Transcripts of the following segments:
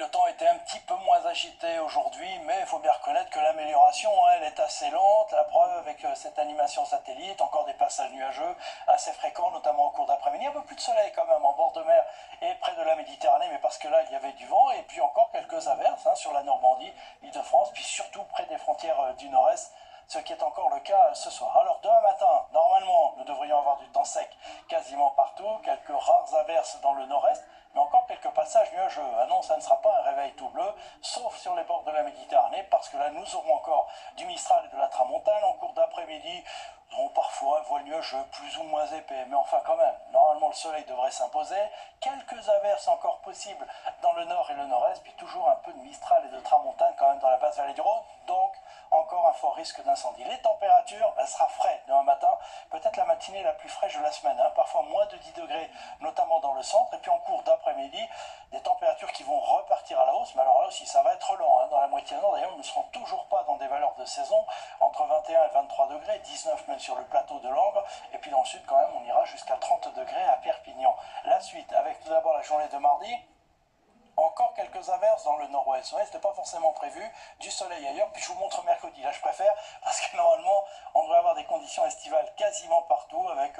le temps était un petit peu moins agité aujourd'hui, mais il faut bien reconnaître que l'amélioration, elle est assez lente. La preuve avec cette animation satellite, encore des passages nuageux assez fréquents, notamment au cours d'après-midi. Un peu plus de soleil quand même en bord de mer et près de la Méditerranée, mais parce que là, il y avait du vent. Et puis encore quelques averses sur la Normandie, l'Île-de-France, puis surtout près des frontières du Nord-Est, ce qui est encore le cas ce soir. Alors demain matin, normalement, nous devrions avoir du temps sec quasiment partout, quelques rares averses dans le nord-est, mais encore quelques passages nuageux. Ah non, ça ne sera pas un réveil tout bleu, sauf sur les bords de la Méditerranée, parce que là, nous aurons encore du Mistral et de la Tramontane en cours d'après-midi. Parfois un voile nuageux plus ou moins épais, mais enfin quand même, normalement le soleil devrait s'imposer. Quelques averses encore possibles dans le nord et le nord-est, puis toujours un peu de Mistral et de Tramontane quand même dans la basse vallée du Rhône, donc encore un fort risque d'incendie. Les températures, elle sera frais demain matin, peut-être la matinée la plus fraîche de la semaine, parfois moins de 10 degrés, notamment dans le centre, et puis en cours d'après-midi, des températures qui vont repartir à la hausse, mais alors là aussi ça va être lent, dans la moitié nord, d'ailleurs nous ne serons toujours pas dans des valeurs de saison, entre 21 et 23 degrés, 19 même sur le plateau de Langres, et puis dans le sud quand même on ira jusqu'à 30 degrés à Perpignan. La suite, avec tout d'abord la journée de mardi, encore quelques averses dans le nord-ouest. Ouais, c'était pas forcément prévu. Du soleil ailleurs. Puis je vous montre mercredi. Là, je préfère parce que normalement, on devrait avoir des conditions estivales quasiment partout avec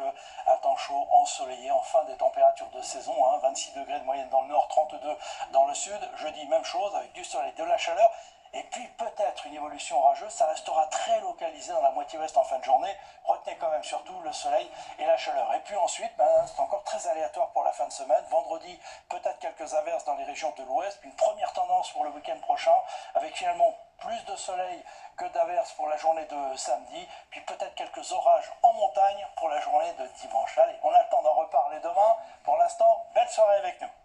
un temps chaud, ensoleillé, enfin des températures de saison. 26 degrés de moyenne dans le nord, 32 dans le sud. Jeudi, même chose avec du soleil, de la chaleur. Et puis peut-être une évolution orageuse, ça restera très localisé dans la moitié ouest en fin de journée. Retenez quand même surtout le soleil et la chaleur. Et puis ensuite, c'est encore très aléatoire pour la fin de semaine. Vendredi, peut-être quelques averses dans les régions de l'ouest. Puis une première tendance pour le week-end prochain, avec finalement plus de soleil que d'averses pour la journée de samedi. Puis peut-être quelques orages en montagne pour la journée de dimanche. Allez, on a le temps d'en reparler demain. Pour l'instant, belle soirée avec nous.